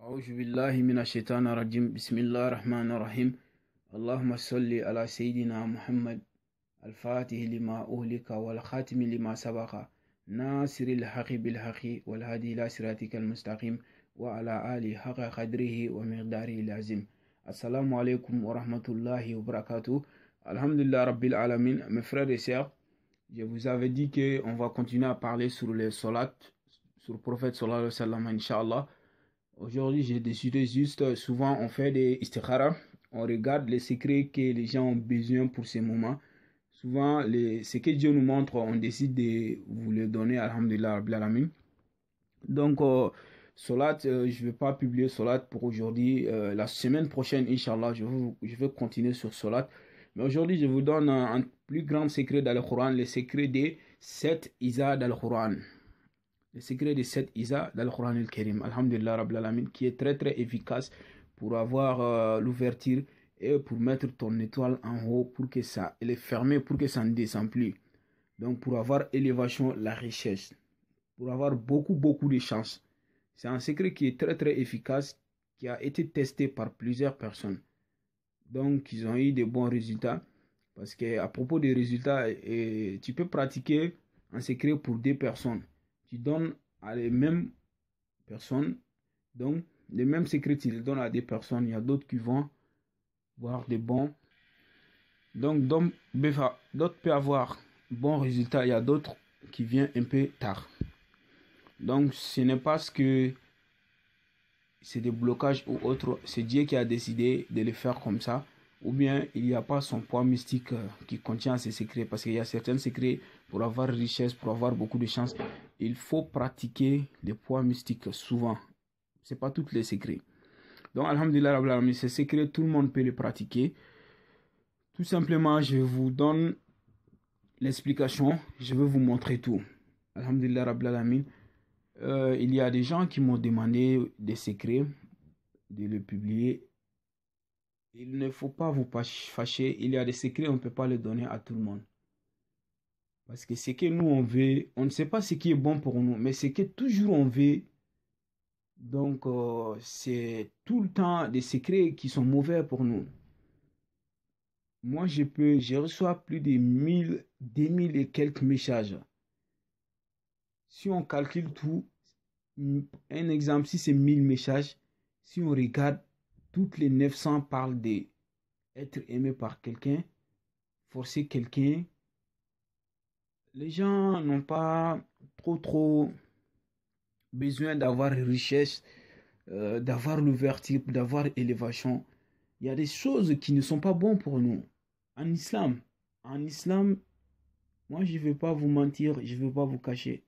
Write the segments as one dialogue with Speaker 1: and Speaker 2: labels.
Speaker 1: أعوذ بالله من الشيطان الرجيم بسم الله الرحمن الرحيم اللهم صل على سيدنا محمد الفاتح لما أهلك والخاتم لما سبق ناصر الحق بالحق والهادي إلى صراطك المستقيم وعلى آله حق قدره ومقداره العظيم. السلام عليكم ورحمة الله وبركاته. Alhamdulillah Rabbil Alamin. Mes frères et sœurs, je vous avais dit qu'on va continuer à parler sur les salats, sur le prophète sallallahu alayhi wa sallam, Inch'Allah. Aujourd'hui, j'ai décidé juste, souvent on fait des istikhara, on regarde les secrets que les gens ont besoin pour ces moments. Souvent, ce que Dieu nous montre, on décide de vous le donner, alhamdulillah, rabbil alamin. Donc, Salat, je ne vais pas publier Salat pour aujourd'hui. La semaine prochaine, Inch'Allah, je vais continuer sur Salat. Mais aujourd'hui, je vous donne un plus grand secret dans le Coran, le secret des 7 Isa dans le Coran. Le secret des 7 Isa dans le Coran al-Karim, alhamdulillah rabbil alamin, qui est très très efficace pour avoir l'ouverture et pour mettre ton étoile en haut pour que ça, elle est fermée pour que ça ne descende plus. Donc pour avoir élévation, la richesse, pour avoir beaucoup de chance. C'est un secret qui est très très efficace, qui a été testé par plusieurs personnes. Donc ils ont eu de bons résultats. Parce qu'à propos des résultats, tu peux pratiquer un secret pour 2 personnes. Tu donnes à les mêmes personnes, donc les mêmes secrets, tu les donnes à des personnes. Il y a d'autres qui vont voir des bons. Donc d'autres peuvent avoir bons résultats. Il y a d'autres qui viennent un peu tard. Donc ce n'est pas ce que c'est des blocages ou autre. C'est Dieu qui a décidé de le faire comme ça. Ou bien il n'y a pas son poids mystique qui contient ces secrets. Parce qu'il y a certains secrets pour avoir richesse, pour avoir beaucoup de chance. Il faut pratiquer les poids mystiques souvent. Ce n'est pas tous les secrets. Donc, alhamdulillah, ces secrets, tout le monde peut les pratiquer. Tout simplement, je vous donne l'explication. Je vais vous montrer tout. Alhamdulillah, rabbil alamin. Il y a des gens qui m'ont demandé des secrets, de les publier. Il ne faut pas vous fâcher. Il y a des secrets, on ne peut pas les donner à tout le monde. Parce que ce que nous on veut, on ne sait pas ce qui est bon pour nous, mais ce que toujours on veut. Donc, c'est tout le temps des secrets qui sont mauvais pour nous. Moi, je reçois plus de 1000, 2000 et quelques messages. Si on calcule tout, un exemple, si c'est 1000 messages, si on regarde, toutes les 900 parlent d'être aimé par quelqu'un, forcer quelqu'un. Les gens n'ont pas trop besoin d'avoir richesse, d'avoir l'ouverture, d'avoir élévation. Il y a des choses qui ne sont pas bonnes pour nous. En islam, moi je ne vais pas vous mentir, je ne vais pas vous cacher.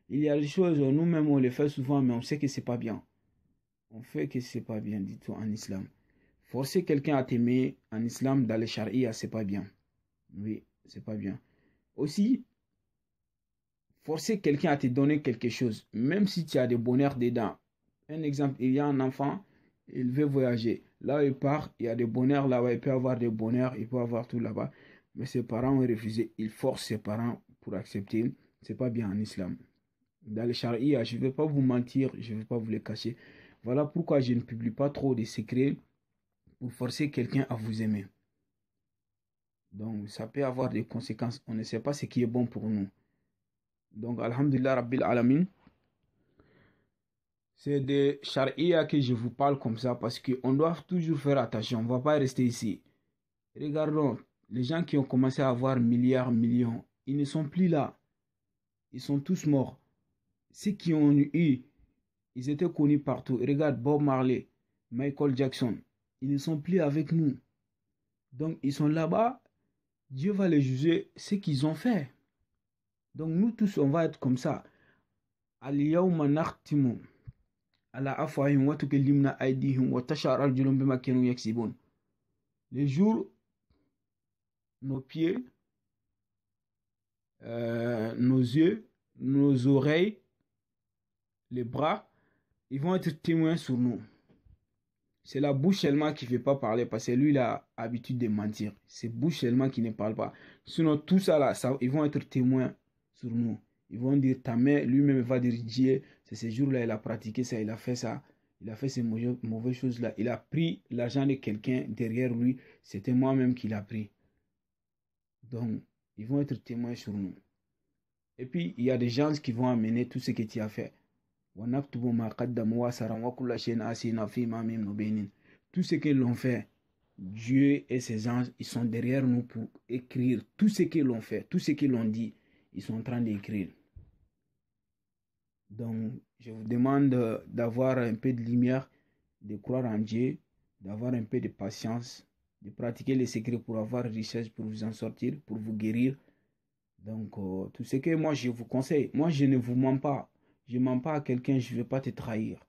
Speaker 1: Il y a des choses, nous-mêmes on les fait souvent, mais on sait que c'est pas bien. On fait que c'est pas bien du tout en islam. Forcer quelqu'un à t'aimer en islam, dans les charia, c'est pas bien. Oui, c'est pas bien. Aussi, forcer quelqu'un à te donner quelque chose, même si tu as des bonheurs dedans. Un exemple, il y a un enfant, il veut voyager. Là, il part, il y a des bonheurs là-bas, il peut avoir des bonheurs, il peut avoir tout là-bas. Mais ses parents ont refusé. Il force ses parents pour accepter. C'est pas bien en islam. Dans les charia, je ne vais pas vous mentir, je ne vais pas vous les cacher. Voilà pourquoi je ne publie pas trop de secrets pour forcer quelqu'un à vous aimer. Donc, ça peut avoir des conséquences. On ne sait pas ce qui est bon pour nous. Donc, alhamdulillah, rabbil alamin. C'est de charia que je vous parle comme ça parce qu'on doit toujours faire attention. On ne va pas rester ici. Regardons, les gens qui ont commencé à avoir milliards, millions, ils ne sont plus là. Ils sont tous morts. Ceux qui ont eu, ils étaient connus partout. Regarde Bob Marley, Michael Jackson. Ils ne sont plus avec nous. Donc, ils sont là-bas. Dieu va les juger ce qu'ils ont fait. Donc, nous tous, on va être comme ça. Al-yawma nakhtimu ala afwahihim wa tukallimuna aydihim wa tashhadu arjuluhum bima kanu yaksibun. Les jours, nos pieds, nos yeux, nos oreilles, les bras, ils vont être témoins sur nous. C'est la bouche seulement qui ne fait pas parler parce que lui, il a l'habitude de mentir. C'est bouche seulement qui ne parle pas. Sinon, tout ça là, ils vont être témoins sur nous. Ils vont dire ta mère, lui-même va dire Dieu, c'est ce jour-là, il a pratiqué ça, il a fait ça. Il a fait ces mauvaises choses-là. Il a pris l'argent de quelqu'un derrière lui. C'était moi-même qui l'a pris. Donc, ils vont être témoins sur nous. Et puis, il y a des gens qui vont amener tout ce que tu as fait. Tout ce qu'ils l'ont fait, Dieu et ses anges, ils sont derrière nous pour écrire tout ce qu'ils l'ont fait, tout ce qu'ils l'ont dit. Ils sont en train d'écrire. Donc, je vous demande d'avoir un peu de lumière, de croire en Dieu, d'avoir un peu de patience, de pratiquer les secrets pour avoir richesse, pour vous en sortir, pour vous guérir. Donc, tout ce que moi je vous conseille, moi je ne vous mens pas. Je ne mens pas à quelqu'un, je ne vais pas te trahir.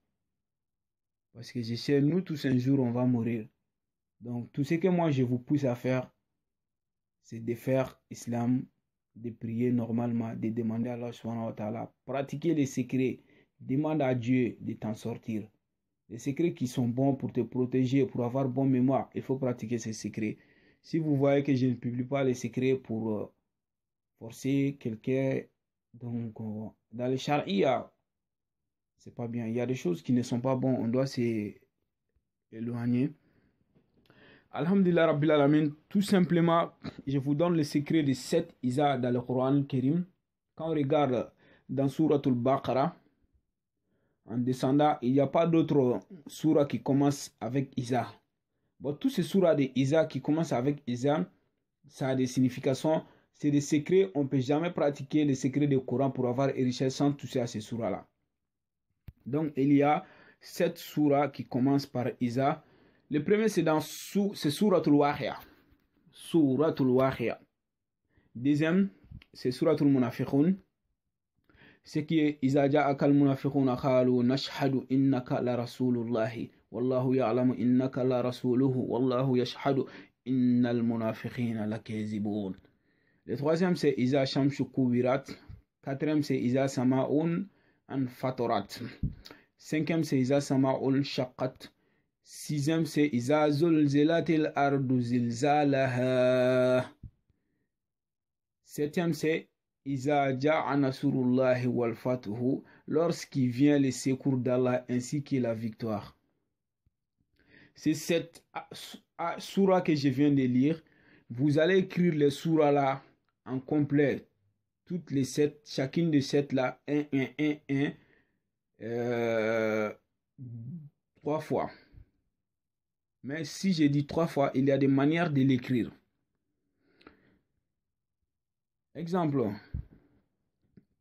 Speaker 1: Parce que je sais, nous tous un jour on va mourir. Donc, tout ce que moi je vous pousse à faire, c'est de faire l'islam, de prier normalement, de demander à Allah subhanahu wa ta'ala, pratiquer les secrets, demande à Dieu de t'en sortir. Les secrets qui sont bons pour te protéger, pour avoir bonne mémoire, il faut pratiquer ces secrets. Si vous voyez que je ne publie pas les secrets pour forcer quelqu'un, donc dans le charia, c'est pas bien. Il y a des choses qui ne sont pas bonnes, on doit s'éloigner. Alhamdulillah Rabbil Alamin, tout simplement, je vous donne le secret de 7 Isa dans le Coran Kérim. Quand on regarde dans Suratul Baqarah, en descendant, il n'y a pas d'autre surah qui commence avec Isa. Bon, tous ces surahs de Isa qui commencent avec Isa, ça a des significations, c'est des secrets, on ne peut jamais pratiquer les secrets du Coran pour avoir hérité sans toucher à ces surahs-là. Donc, il y a 7 surahs qui commencent par Isa. Le premier, c'est dans Suratul Waqi'a. Suratul Waqi'a. Deuxième, c'est Suratul Munafiqun. Ce qui est Iza ja'aka al-munafiquna qalu nashhadu innaka la rasulullahi wallahu ya'lamu innaka la rasuluhu wallahu yashhadu innal munafiqina lakazibun. Le troisième, c'est Iza shamsu kuwirat. Quatrième, c'est Iza sama'un fatarat. Cinquième, c'est Iza sama'un shaqqat. Sixième, c'est Iza zulzilatil ardu zilzalaha. Septième, c'est Iza ja'a nasrullahi wal fathu, lorsqu'il vient le secours d'Allah ainsi que la victoire. C'est cette surah que je viens de lire. Vous allez écrire les surahs là en complet. Toutes les 7, chacune de 7 là, 3 fois. Mais si je dis 3 fois, il y a des manières de l'écrire. Exemple,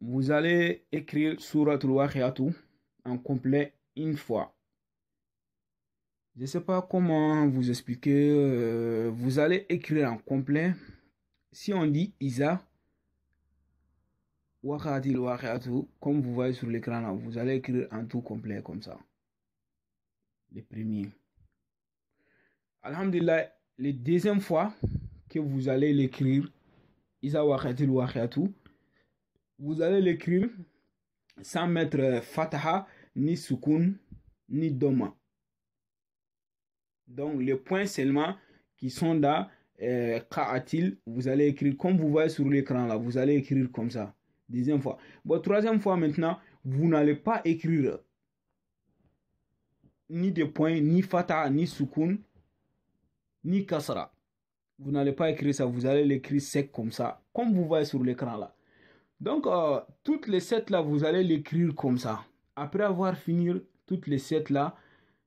Speaker 1: vous allez écrire Suratul Waqi'atu en complet une fois. Je ne sais pas comment vous expliquer. Vous allez écrire en complet. Si on dit Iza Waqa'atil Waqi'atu, comme vous voyez sur l'écran là, vous allez écrire en tout complet comme ça. Les premiers. Alhamdulillah, les deuxième fois que vous allez l'écrire, Iza Waqa'atil Waqi'atu, vous allez l'écrire sans mettre Fataha, ni Sukun, ni Doma. Donc, les points seulement qui sont dans Qa'atil, vous allez écrire comme vous voyez sur l'écran là, vous allez écrire comme ça. Deuxième fois. Bon, troisième fois maintenant, vous n'allez pas écrire ni des points, ni Fataha, ni Sukun, ni Kasra. Vous n'allez pas écrire ça, vous allez l'écrire sec comme ça, comme vous voyez sur l'écran là. Donc, toutes les 7 là, vous allez l'écrire comme ça. Après avoir fini toutes les 7 là,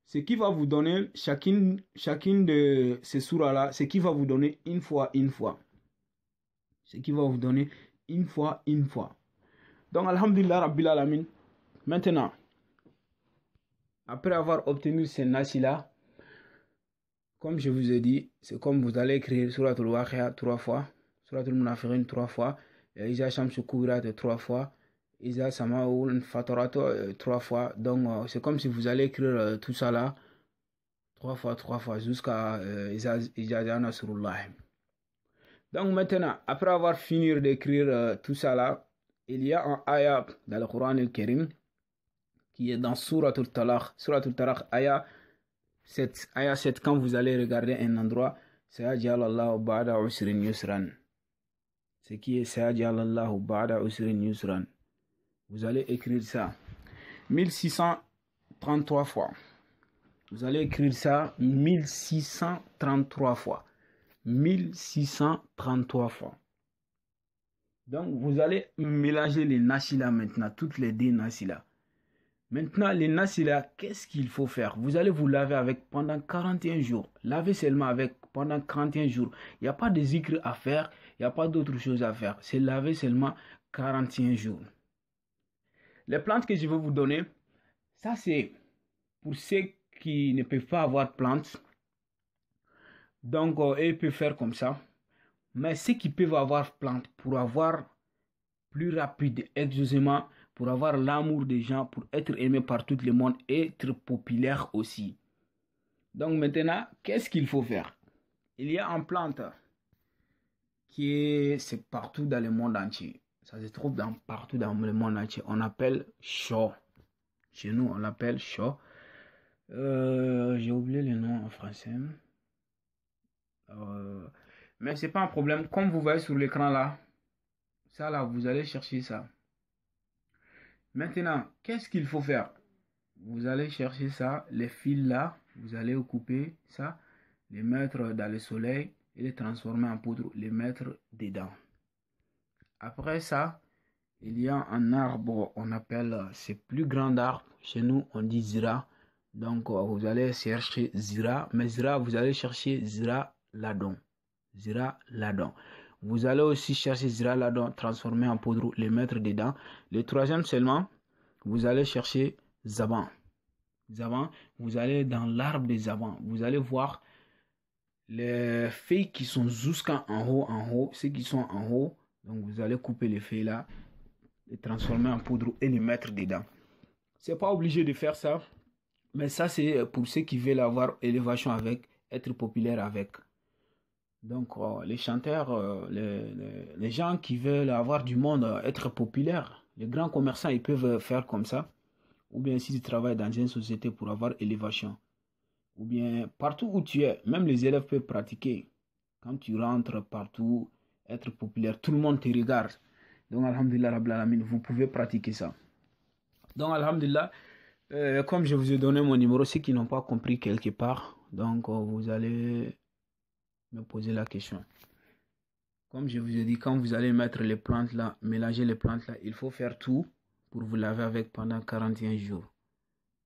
Speaker 1: ce qui va vous donner, chacune de ces surahs là, ce qui va vous donner une fois. Ce qui va vous donner une fois. Donc, alhamdulillah, Rabbil Alamin. Maintenant, après avoir obtenu ces nasi là, comme je vous ai dit, c'est comme vous allez écrire Suratul Waqi'a 3 fois, Suratul Munafiqun 3 fois, Iza shamsu kuwirat 3 fois, Iza sama'un fatarat 3 fois. Donc, c'est comme si vous allez écrire tout ça là 3 fois, jusqu'à Iza ja'a nasrullahi. Donc, maintenant, après avoir fini d'écrire tout ça là, il y a un ayat dans le Coran al-Karim qui est dans Suratul Talaq. Suratul Talaq, ayat 7, quand vous allez regarder un endroit, Sayaj'alallahu ba'da usrin yusran. Ce qui est Sayaj'alallahu ba'da usrin yusran. Vous allez écrire ça 1633 fois. Vous allez écrire ça 1633 fois. 1633 fois. Donc, vous allez mélanger les nasi là maintenant, toutes les 10 nasi là. Maintenant, les nasi là, qu'est-ce qu'il faut faire? Vous allez vous laver avec pendant 41 jours. Lavez seulement avec pendant 41 jours. Il n'y a pas de zikr à faire, il n'y a pas d'autre chose à faire. C'est laver seulement 41 jours. Les plantes que je vais vous donner, ça c'est pour ceux qui ne peuvent pas avoir de plantes. Donc, ils peuvent faire comme ça. Mais ceux qui peuvent avoir plantes pour avoir plus rapide, exclusivement, pour avoir l'amour des gens, pour être aimé par tout le monde, et être populaire aussi. Donc maintenant, qu'est-ce qu'il faut faire? Il y a une plante c'est partout dans le monde entier. Ça se trouve partout dans le monde entier. On appelle chaud. Chez nous, on l'appelle chaud. J'ai oublié le nom en français. Mais c'est pas un problème. Comme vous voyez sur l'écran là, ça là, vous allez chercher ça. Maintenant, qu'est-ce qu'il faut faire? Vous allez chercher ça, les fils là, vous allez couper ça, les mettre dans le soleil et les transformer en poudre, les mettre dedans. Après ça, il y a un arbre, on appelle, c'est plus grand arbre. Chez nous, on dit zira. Donc, vous allez chercher zira, mais zira, vous allez chercher zira ladon. Zira ladon. Vous allez aussi chercher zira ladon, transformer en poudre, les mettre dedans. Le troisième seulement, vous allez chercher zaban. Zaban, vous allez dans l'arbre des zabans. Vous allez voir les feuilles qui sont jusqu'en haut, ceux qui sont en haut. Donc, vous allez couper les feuilles là, les transformer en poudre et les mettre dedans. C'est pas obligé de faire ça, mais ça, c'est pour ceux qui veulent avoir élévation avec, être populaire avec. Donc, les chanteurs, les gens qui veulent avoir du monde, être populaire, les grands commerçants, ils peuvent faire comme ça. Ou bien s'ils travaillent dans une société pour avoir élévation. Ou bien partout où tu es, même les élèves peuvent pratiquer. Quand tu rentres partout, être populaire, tout le monde te regarde. Donc, alhamdulillah, Rabbil Alamin, vous pouvez pratiquer ça. Donc, alhamdulillah, comme je vous ai donné mon numéro, ceux qui n'ont pas compris quelque part, donc vous allez me poser la question. Comme je vous ai dit, quand vous allez mettre les plantes là, mélanger les plantes là, il faut faire tout pour vous laver avec pendant 41 jours.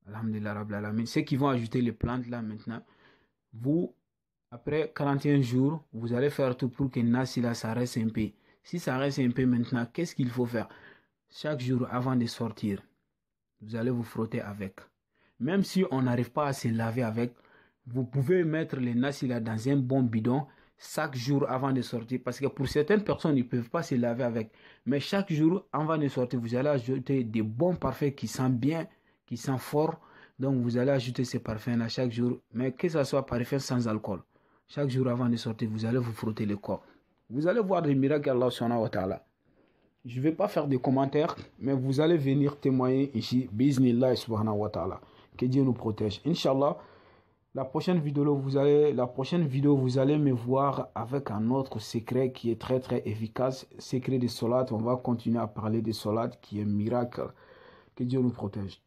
Speaker 1: Alhamdulillah Rabbil Alamin. Ceux qui vont ajouter les plantes là maintenant, vous, après 41 jours, vous allez faire tout pour que Nasi là, ça reste un peu. Si ça reste un peu maintenant, qu'est-ce qu'il faut faire? Chaque jour avant de sortir, vous allez vous frotter avec. Même si on n'arrive pas à se laver avec, vous pouvez mettre les Nasi là dans un bon bidon chaque jour avant de sortir. Parce que pour certaines personnes, ils ne peuvent pas se laver avec. Mais chaque jour avant de sortir, vous allez ajouter des bons parfums qui sentent bien, qui sentent fort. Donc vous allez ajouter ces parfums là chaque jour. Mais que ce soit parfum sans alcool. Chaque jour avant de sortir, vous allez vous frotter le corps. Vous allez voir des miracles d'Allah subhanahu wa ta'ala. Je ne vais pas faire de commentaires, mais vous allez venir témoigner ici. Bismillah subhanahu wa ta'ala. Que Dieu nous protège. Inch'Allah, la prochaine vidéo, vous allez me voir avec un autre secret qui est très très efficace. Secret de Salat. On va continuer à parler de Salat qui est un miracle. Que Dieu nous protège.